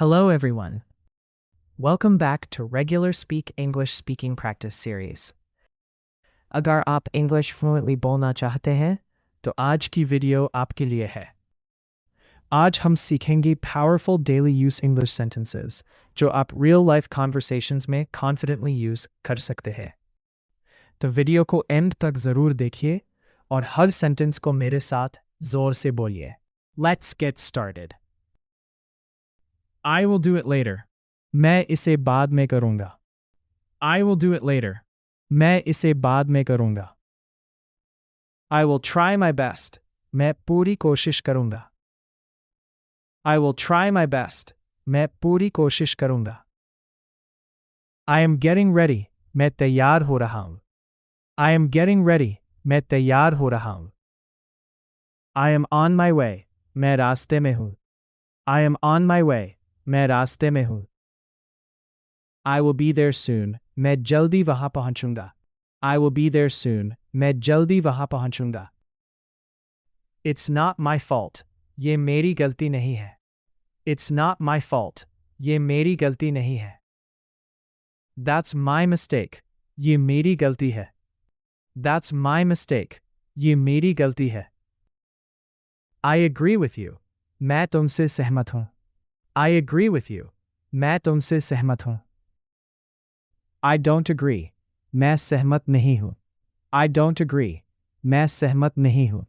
Hello everyone. Welcome back to Regular Speak English Speaking Practice Series. अगर आप English fluently बोलना चाहते हैं तो आज की वीडियो आपके लिए है। आज हम सीखेंगे powerful daily use English sentences जो आप real life conversations में confidently use कर सकते हैं। तो वीडियो को end तक ज़रूर देखिए और हर सेंटेंस को मेरे साथ जोर से बोलिए। Let's get started. I will do it later. मैं इसे बाद में करूँगा। I will do it later. मैं इसे बाद में करूँगा। I will try my best. मैं पूरी कोशिश करूँगा। I will try my best. मैं पूरी कोशिश करूँगा। I am getting ready. मैं तैयार हो रहा हूँ। I am getting ready. मैं तैयार हो रहा हूँ। I am on my way. मैं रास्ते में हूँ। I am on my way. मैं रास्ते में हूँ। I will be there soon. मैं जल्दी वहाँ पहुँचूंगा। I will be there soon. मैं जल्दी वहाँ पहुँचूंगा। It's not my fault. ये मेरी गलती नहीं है। It's not my fault. ये मेरी गलती नहीं है। That's my mistake. ये मेरी गलती है। That's my mistake. ये मेरी गलती है। I agree with you. मैं तुमसे सहमत हूँ। I agree with you. मैं तुमसे सहमत हूँ। I don't agree. मैं सहमत नहीं हूँ। I don't agree. मैं सहमत नहीं हूँ।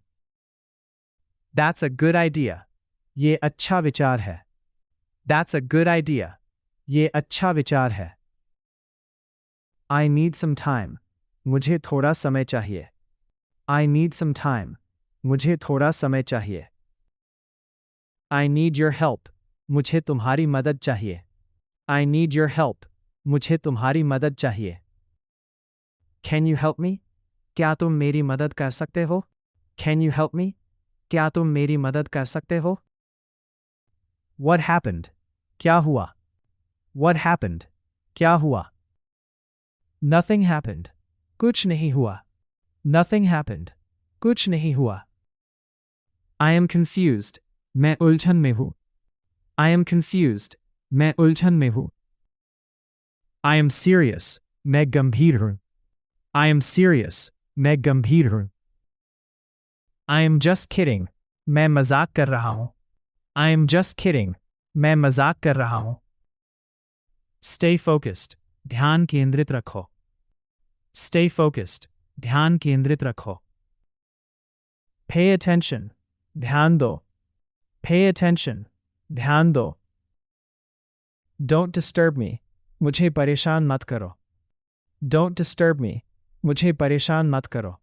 That's a good idea. ये अच्छा विचार है। That's a good idea. ये अच्छा विचार है। I need some time. मुझे थोड़ा समय चाहिए। I need some time. मुझे थोड़ा समय चाहिए। I need your help. मुझे तुम्हारी मदद चाहिए। I need your help. मुझे तुम्हारी मदद चाहिए। Can you help me? क्या तुम मेरी मदद कर सकते हो? Can you help me? क्या तुम मेरी मदद कर सकते हो? What happened? क्या हुआ? What happened? क्या हुआ? Nothing happened. कुछ नहीं हुआ। Nothing happened. कुछ नहीं हुआ। I am confused. मैं उलझन में हूँ। I am confused. मैं उलझन में हूँ। I am serious. मैं गंभीर हूँ। I am serious. मैं गंभीर हूँ। I am just kidding. मैं मजाक कर रहा हूँ। I am just kidding. मैं मजाक कर रहा हूँ। Stay focused. ध्यान केंद्रित रखो। Stay focused. ध्यान केंद्रित रखो। Pay attention. ध्यान दो। Pay attention. ध्यान दो। Don't disturb me. मुझे परेशान मत करो। Don't disturb me. मुझे परेशान मत करो।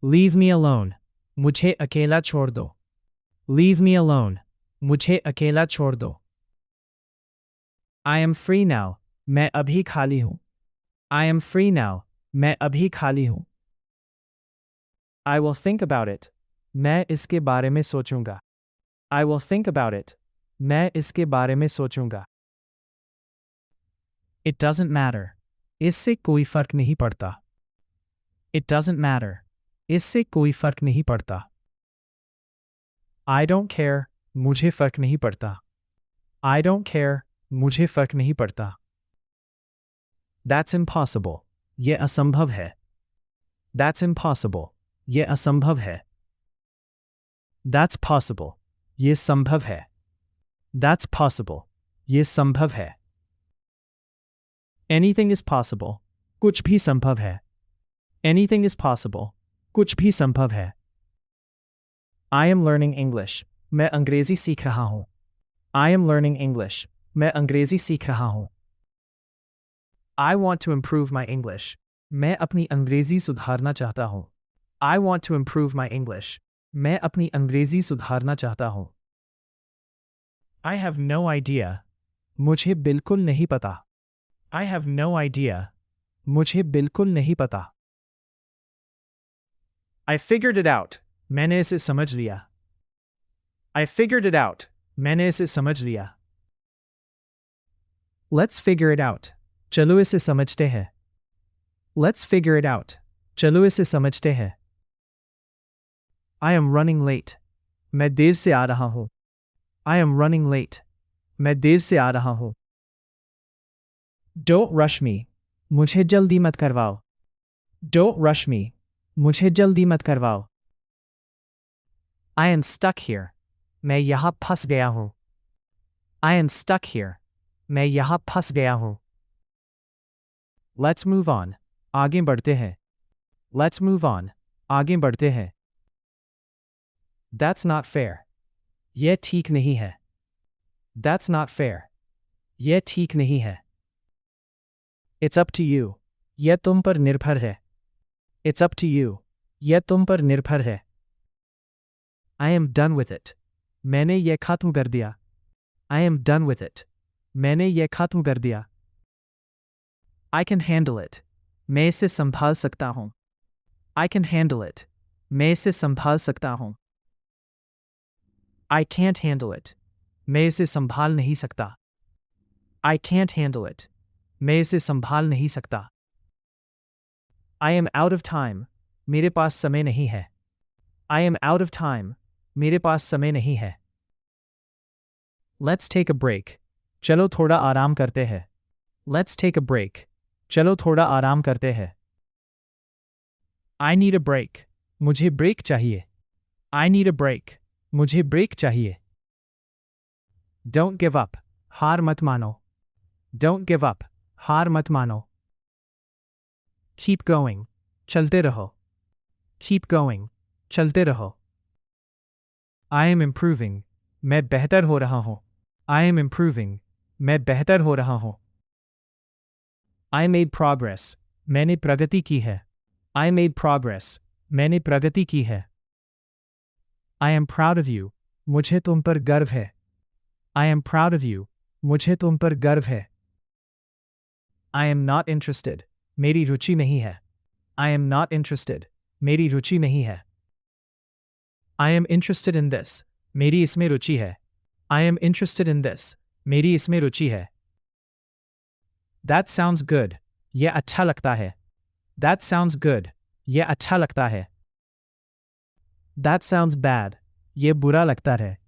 Leave me alone. मुझे अकेला छोड़ दो। Leave me alone. मुझे अकेला छोड़ दो। I am free now. मैं अभी खाली हूँ। I am free now. मैं अभी खाली हूँ। I will think about it. मैं इसके बारे में सोचूंगा। I will think about it. मैं इसके बारे में सोचूंगा। It doesn't matter. इससे कोई फर्क नहीं पड़ता। It doesn't matter. इससे कोई फर्क नहीं पड़ता। I don't care. मुझे फर्क नहीं पड़ता। I don't care. मुझे फर्क नहीं पड़ता। That's impossible. ये असंभव है। That's impossible. ये असंभव है। That's possible. ये संभव है। That's possible. ये संभव है। Anything is possible. कुछ भी संभव है। Anything is possible. कुछ भी संभव है। I am learning English. मैं अंग्रेजी सीख रहा हूँ। I am learning English. मैं अंग्रेजी सीख रहा हूँ। I want to improve my English. मैं अपनी अंग्रेजी सुधारना चाहता हूँ। I want to improve my English. मैं अपनी अंग्रेजी सुधारना चाहता हूँ। I have no idea. मुझे बिल्कुल नहीं पता। I have no idea. मुझे बिल्कुल नहीं पता। I figured it out. मैंने इसे समझ लिया। I figured it out. मैंने इसे समझ लिया। Let's figure it out. चलो इसे समझते हैं। Let's figure it out. चलो इसे समझते हैं। I am running late. मैं देर से आ रहा हूँ। I am running late. मैं देर से आ रहा हूँ। Don't rush me. मुझे जल्दी मत करवाओ। Don't rush me. मुझे जल्दी मत करवाओ। I am stuck here. मैं यहाँ फंस गया हूँ। I am stuck here. मैं यहाँ फंस गया हूँ। Let's move on. आगे बढ़ते हैं। Let's move on. आगे बढ़ते हैं। That's not fair. यह ठीक नहीं है। That's not fair. यह ठीक नहीं है। It's up to you. यह तुम पर निर्भर है। It's up to you. यह तुम पर निर्भर है। I am done with it. मैंने यह खत्म कर दिया। I am done with it. मैंने यह खत्म कर दिया। I can handle it. मैं इसे संभाल सकता हूँ। I can handle it. मैं इसे संभाल सकता हूँ। I can't handle it. मैं इसे संभाल नहीं सकता। I can't handle it. मैं इसे संभाल नहीं सकता। I am out of time. मेरे पास समय नहीं है। I am out of time. मेरे पास समय नहीं है। Let's take a break. चलो थोड़ा आराम करते हैं। Let's take a break. चलो थोड़ा आराम करते हैं। I need a break. मुझे ब्रेक चाहिए। I need a break. मुझे ब्रेक चाहिए। Don't give up. हार मत मानो। Don't give up. हार मत मानो। Keep going. चलते रहो। Keep going. चलते रहो। I am improving. मैं बेहतर हो रहा हूँ। I am improving. मैं बेहतर हो रहा हूँ। I made progress. मैंने प्रगति की है। I made progress. मैंने प्रगति की है। I am proud of you. मुझे तुम पर गर्व है। I am proud of you. मुझे तुम पर गर्व है। I am not interested. मेरी रुचि नहीं है। I am not interested. मेरी रुचि नहीं है। I am interested in this. मेरी इसमें रुचि है। I am interested in this. मेरी इसमें रुचि है। That sounds good. यह अच्छा लगता है। That sounds good. यह अच्छा लगता है। That sounds bad. यह बुरा लगता है।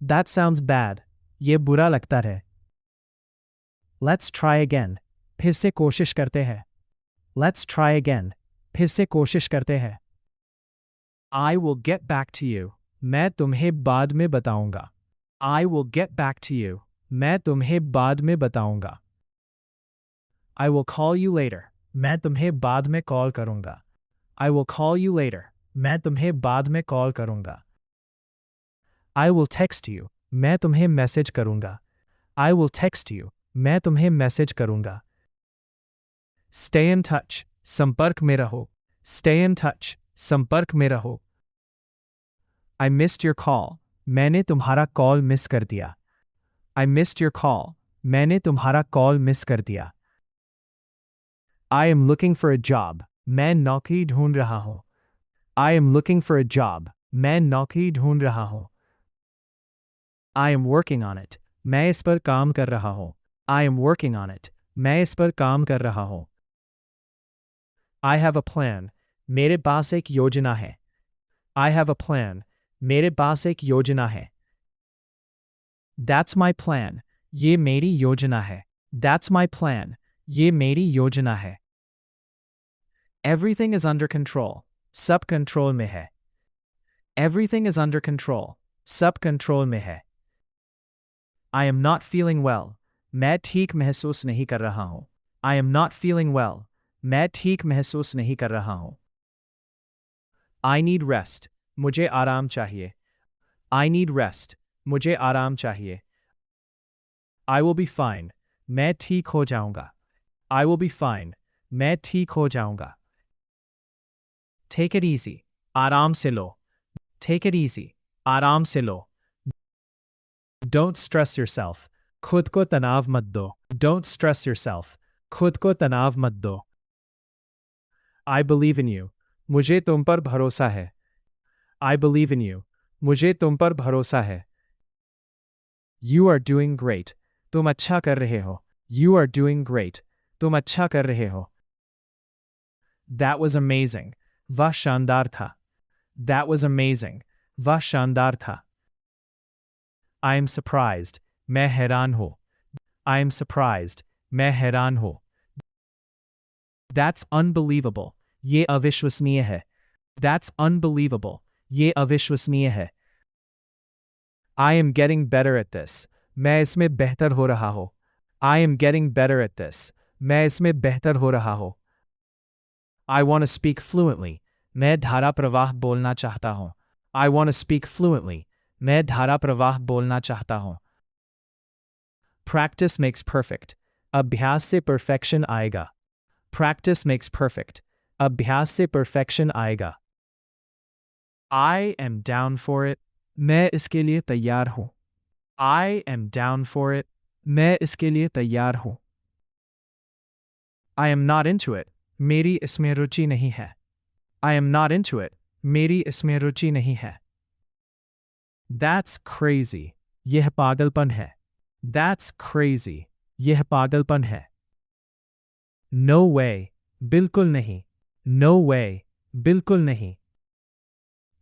That sounds bad. यह बुरा लगता है। Let's try again. फिर से कोशिश करते हैं। Let's try again. फिर से कोशिश करते हैं। I will get back to you. मैं तुम्हें बाद में बताऊंगा। I will get back to you. मैं तुम्हें बाद में बताऊंगा। I will call you later. मैं तुम्हें बाद में कॉल करूंगा। I will call you later. मैं तुम्हें बाद में कॉल करूंगा। I will text you. मैं तुम्हें मैसेज करूंगा। I will text you. मैं तुम्हें मैसेज करूंगा। Stay in touch. संपर्क में रहो। Stay in touch. संपर्क में रहो। I missed your call. मैंने तुम्हारा कॉल मिस कर दिया। I missed your call. मैंने तुम्हारा कॉल मिस कर दिया। I am looking for a job. मैं नौकरी ढूंढ रहा हूँ। I am looking for a job. मैं नौकरी ढूंढ रहा हूँ। I am working on it. मैं इस पर काम कर रहा हूँ। I am working on it. मैं इस पर काम कर रहा हूँ। I have a plan. मेरे पास एक योजना है। I have a plan. मेरे पास एक योजना है। That's my plan. ये मेरी योजना है। That's my plan. ये मेरी योजना है। Everything is under control. सब कंट्रोल में है। Everything is under control. सब कंट्रोल में है। I am not feeling well. मैं ठीक महसूस नहीं कर रहा हूँ। I am not feeling well. मैं ठीक महसूस नहीं कर रहा हूँ। I need rest. मुझे आराम चाहिए। I need rest. मुझे आराम चाहिए। I will be fine. मैं ठीक हो जाऊंगा। I will be fine. मैं ठीक हो जाऊंगा। Take it easy. आराम से लो। Take it easy. आराम से लो। Don't stress yourself. खुद को तनाव मत दो। Don't stress yourself. खुद को तनाव मत दो। I believe in you. मुझे तुम पर भरोसा है। I believe in you. मुझे तुम पर भरोसा है। You are doing great. तुम अच्छा कर रहे हो। You are doing great. तुम अच्छा कर रहे हो। That was amazing. वह शानदार था। That was amazing. वह शानदार था। I am surprised. मैं हैरान हूँ. I am surprised. मैं हैरान हूँ. That's unbelievable. ये अविश्वसनीय है. That's unbelievable. ये अविश्वसनीय है. I am getting better at this. मैं इसमें बेहतर हो रहा हूँ. I am getting better at this. मैं इसमें बेहतर हो रहा हूँ. I want to speak fluently. मैं धारा प्रवाह बोलना चाहता हूँ. I want to speak fluently. मैं धारा प्रवाह बोलना चाहता हूँ. Practice makes perfect. अभ्यास से perfection आएगा. Practice makes perfect. अभ्यास से perfection आएगा. I am down for it. मैं इसके लिए तैयार हूँ. I am down for it. मैं इसके लिए तैयार हूँ. I am not into it. मेरी इसमें रुचि नहीं है. I am not into it. मेरी इसमें रुचि नहीं है. That's crazy. यह पागलपन है. That's crazy. यह पागलपन है. No way. बिल्कुल नहीं. No way. बिल्कुल नहीं.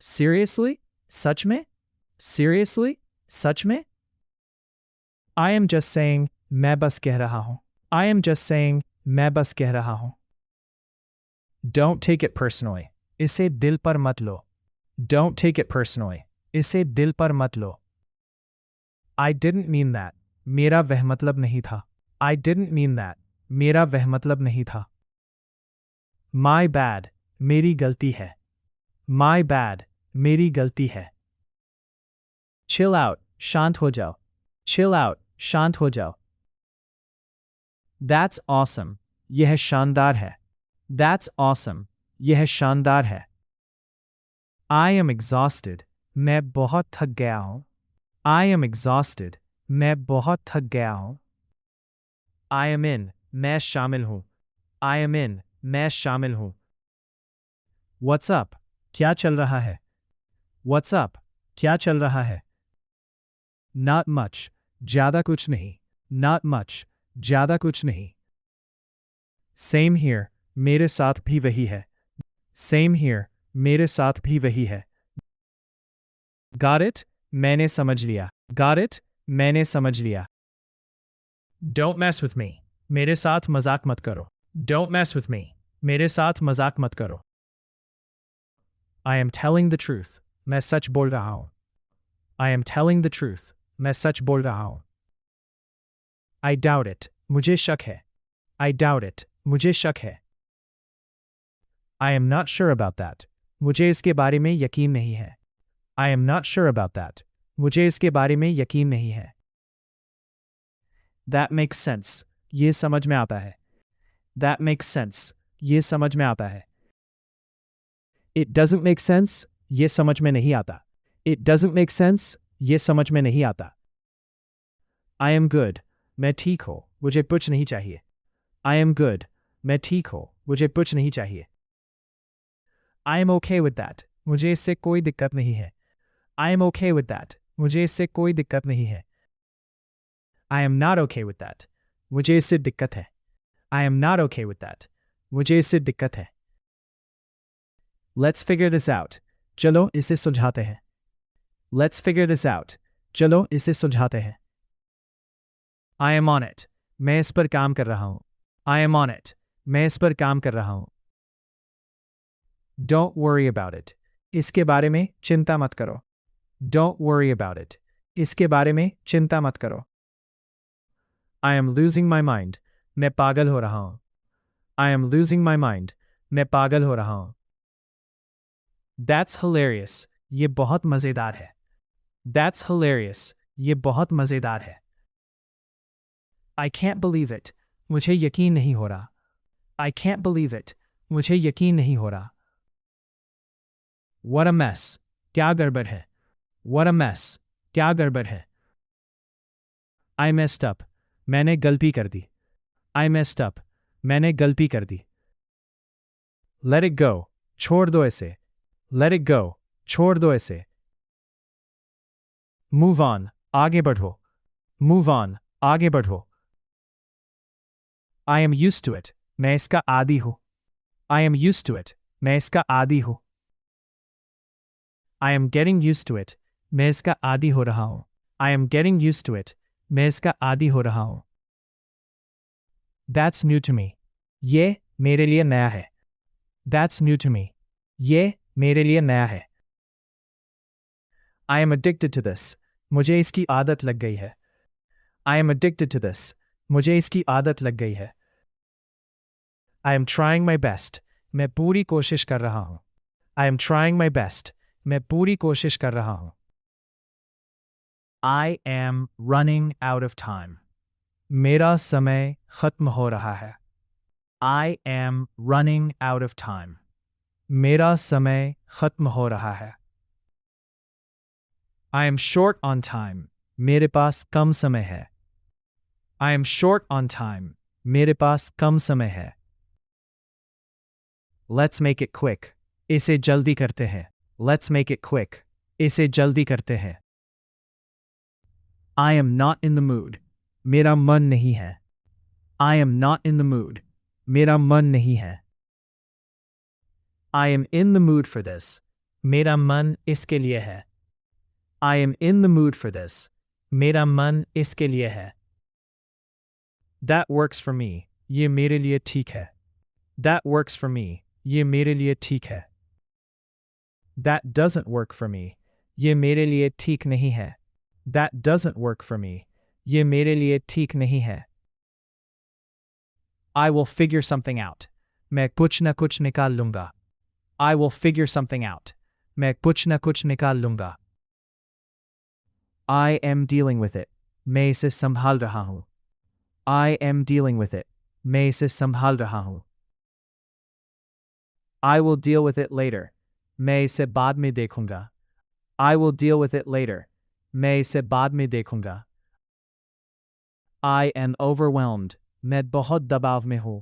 Seriously? सच में? Seriously? सच में? I am just saying, मैं बस कह रहा हूँ. I am just saying, मैं बस कह रहा हूँ. Don't take it personally. इसे दिल पर मत लो. Don't take it personally. इसे दिल पर मत लो. I didn't mean that. मेरा वह मतलब नहीं था. I didn't mean that. मेरा वह मतलब नहीं था. My bad. मेरी गलती है. My bad. मेरी गलती है. Chill out. शांत हो जाओ. Chill out. शांत हो जाओ. That's awesome. यह शानदार है. That's awesome. यह शानदार है. I am exhausted. मैं बहुत थक गया हूँ. I am exhausted. मैं बहुत थक गया हूँ. I am in. मैं शामिल हूँ. I am in. मैं शामिल हूँ. What's up? क्या चल रहा है? What's up? क्या चल रहा है? Not much. ज़्यादा कुछ नहीं. Not much. ज़्यादा कुछ नहीं. Same here. मेरे साथ भी वही है. Same here. मेरे साथ भी वही है. Got it? मैंने समझ लिया. Got it? मैंने समझ लिया. Don't mess with me. मेरे साथ मजाक मत करो. Don't mess with me. मेरे साथ मजाक मत करो. I am telling the truth. मैं सच बोल रहा हूँ. I am telling the truth. मैं सच बोल रहा हूँ. I doubt it. मुझे शक है. I doubt it. मुझे शक है. I am not sure about that. मुझे इसके बारे में यकीन नहीं है. I am not sure about that. मुझे इसके बारे में यकीन नहीं है. That makes sense. ये समझ में आता है. That makes sense. ये समझ में आता है. It doesn't make sense. ये समझ में नहीं आता. It doesn't make sense. ये समझ में नहीं आता. I am good. मैं ठीक हूँ. मुझे कुछ नहीं चाहिए. I am good. मैं ठीक हूँ. मुझे कुछ नहीं चाहिए. I am okay with that. मुझे इससे कोई दिक्कत नहीं है. I am okay with that. मुझे इससे कोई दिक्कत नहीं है. I am not okay with that. मुझे इससे दिक्कत है. I am not okay with that. मुझे इससे दिक्कत है. Let's figure this out. चलो इसे सुलझाते हैं. Let's figure this out. चलो इसे सुलझाते हैं. I am on it. मैं इस पर काम कर रहा हूँ. I am on it. मैं इस पर काम कर रहा हूँ. Don't worry about it. इसके बारे में चिंता मत करो. Don't worry about it. इसके बारे में चिंता मत करो. I am losing my mind. मैं पागल हो रहा हूँ. I am losing my mind. मैं पागल हो रहा हूँ. That's hilarious. ये बहुत मज़ेदार है. That's hilarious. ये बहुत मज़ेदार है. I can't believe it. मुझे यकीन नहीं हो रहा. I can't believe it. मुझे यकीन नहीं हो रहा. What a mess. क्या गड़बड़ है. What a mess. क्या गड़बड़ है. I messed up. मैंने गलती कर दी. I messed up. मैंने गलती कर दी. Let it go. छोड़ दो इसे. Let it go. छोड़ दो इसे. Move on. आगे बढ़ो. Move on. आगे बढ़ो. I am used to it. मैं इसका आदी हूँ. I am used to it. मैं इसका आदी हूँ. I am getting used to it. मैं इसका आदी हो रहा हूँ. I am getting used to it. मैं इसका आदी हो रहा हूं। That's new to me. ये मेरे लिए नया है। That's new to me. ये मेरे लिए नया है। I am addicted to this. मुझे इसकी आदत लग गई है। I am addicted to this. मुझे इसकी आदत लग गई है। I am trying my best. मैं पूरी कोशिश कर रहा हूं। I am trying my best. मैं पूरी कोशिश कर रहा हूं। I am running out of time. मेरा समय खत्म हो रहा है। I am running out of time. मेरा समय खत्म हो रहा है। I am short on time. मेरे पास कम समय है। I am short on time. मेरे पास कम समय है। Let's make it quick. इसे जल्दी करते हैं। Let's make it quick. इसे जल्दी करते हैं। I am not in the mood. मेरा मन नहीं है। I am not in the mood. मेरा मन नहीं है। I am in the mood for this. मेरा मन इसके लिए है। I am in the mood for this. मेरा मन इसके लिए है। That works for me. ये मेरे लिए ठीक है। That works for me. ये मेरे लिए ठीक है। That doesn't work for me. ये मेरे लिए ठीक नहीं है। That doesn't work for me. ये मेरे लिए ठीक नहीं है। I will figure something out. मैं कुछ न कुछ निकाल लूंगा। I will figure something out. मैं कुछ न कुछ निकाल लूंगा। I am dealing with it. मैं इसे संभाल रहा हूं। I am dealing with it. मैं इसे संभाल रहा हूं। I will deal with it later. मैं इसे बाद में देखूंगा। I will deal with it later. मैं इसे बाद में देखूंगा। I am overwhelmed. मैं बहुत दबाव में हूँ।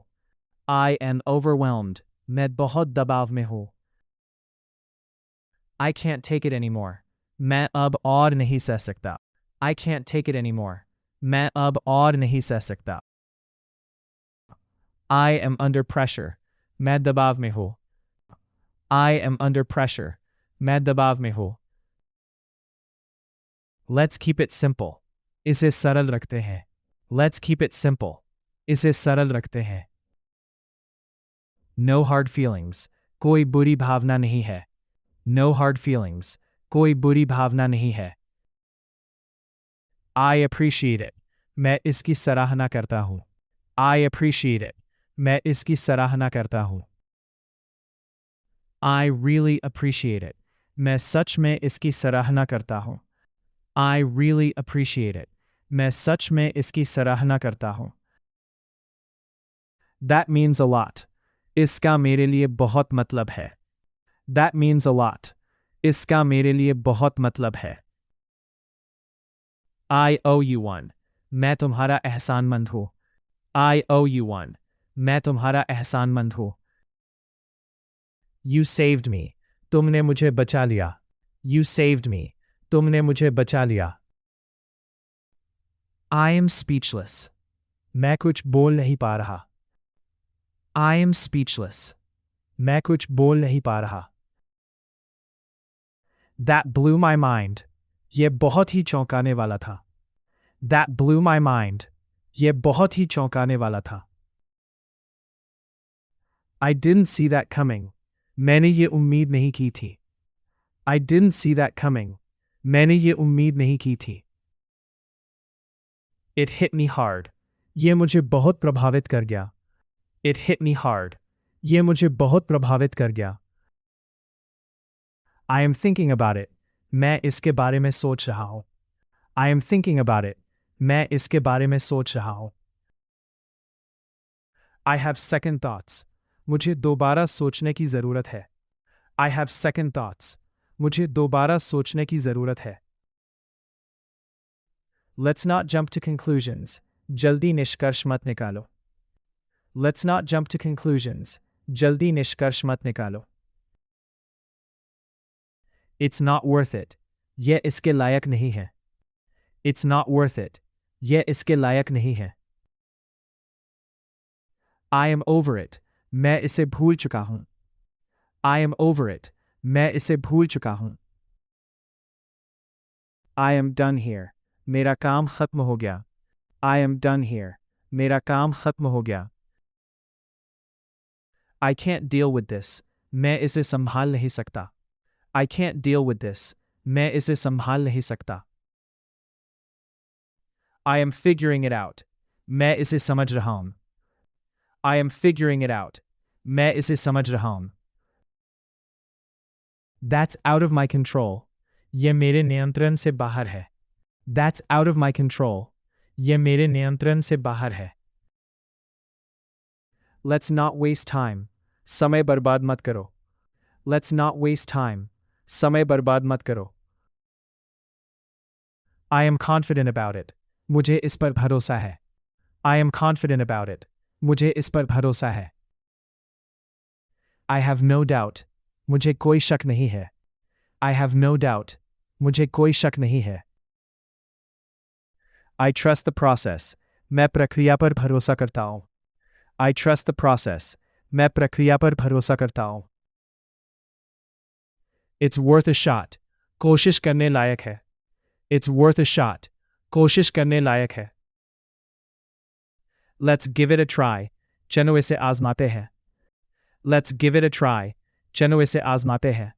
I am overwhelmed. मैं बहुत दबाव में हूँ। I can't take it anymore. मैं अब और नहीं सह सकता। I can't take it anymore. मैं अब और नहीं सह सकता। I am under pressure. मैं दबाव में हूँ। I am under pressure. मैं दबाव में हूँ। Let's keep it simple. इसे सरल रखते हैं। Let's keep it simple. इसे सरल रखते हैं। No hard feelings. कोई बुरी भावना नहीं है। No hard feelings. कोई बुरी भावना नहीं है। I appreciate it. मैं इसकी सराहना करता हूँ। I appreciate it. मैं इसकी सराहना करता हूँ। I really appreciate it. मैं सच में इसकी सराहना करता हूँ। I really appreciate it. मैं सच में इसकी सराहना करता हूँ। That means a lot. इसका मेरे लिए बहुत मतलब है। That means a lot. इसका मेरे लिए बहुत मतलब है। I owe you one. मैं तुम्हारा एहसानमंद हूँ। I owe you one. मैं तुम्हारा एहसानमंद हूँ। You saved me. तुमने मुझे बचा लिया। You saved me. तुमने मुझे बचा लिया। I am speechless. मैं कुछ बोल नहीं पा रहा। I am speechless. मैं कुछ बोल नहीं पा रहा। That blew my mind. ये बहुत ही चौंकाने वाला था। That blew my mind. ये बहुत ही चौंकाने वाला था। I didn't see that coming. मैंने ये उम्मीद नहीं की थी। I didn't see that coming. मैंने ये उम्मीद नहीं की थी। It hit me hard. ये मुझे बहुत प्रभावित कर गया। It hit me hard. ये मुझे बहुत प्रभावित कर गया। I am thinking about it. मैं इसके बारे में सोच रहा हूँ। I am thinking about it. मैं इसके बारे में सोच रहा हूँ। I have second thoughts. मुझे दोबारा सोचने की ज़रूरत है। I have second thoughts. मुझे दोबारा सोचने की ज़रूरत है। Let's not jump to conclusions. जल्दी निष्कर्ष मत निकालो। Let's not jump to conclusions. जल्दी निष्कर्ष मत निकालो। It's not worth it. यह इसके लायक नहीं है। It's not worth it. यह इसके लायक नहीं है। I am over it. मैं इसे भूल चुका हूँ। I am over it. मैं इसे भूल चुका हूँ। I am done here. मेरा काम खत्म हो गया। I am done here. मेरा काम खत्म हो गया. I can't deal with this. मैं इसे संभाल नहीं सकता. I can't deal with this. मैं इसे संभाल नहीं सकता. I am figuring it out. मैं इसे समझ रहा हूं. I am figuring it out. मैं इसे समझ रहा हूं. That's out of my control. ये मेरे नियंत्रण से बाहर है. That's out of my control. ये मेरे नियंत्रण से बाहर है. Let's not waste time. समय बर्बाद मत करो. Let's not waste time. समय बर्बाद मत करो. I am confident about it. मुझे इस पर भरोसा है. I am confident about it. मुझे इस पर भरोसा है. I have no doubt. मुझे कोई शक नहीं है. I have no doubt. मुझे कोई शक नहीं है. I trust the process. मैं प्रक्रिया पर भरोसा करता हूं. I trust the process. मैं प्रक्रिया पर भरोसा करता हूं. It's worth a shot. कोशिश करने लायक है. It's worth a shot. कोशिश करने लायक है. Let's give it a try. चलो इसे आजमाते हैं. Let's give it a try. चलो इसे आजमाते हैं.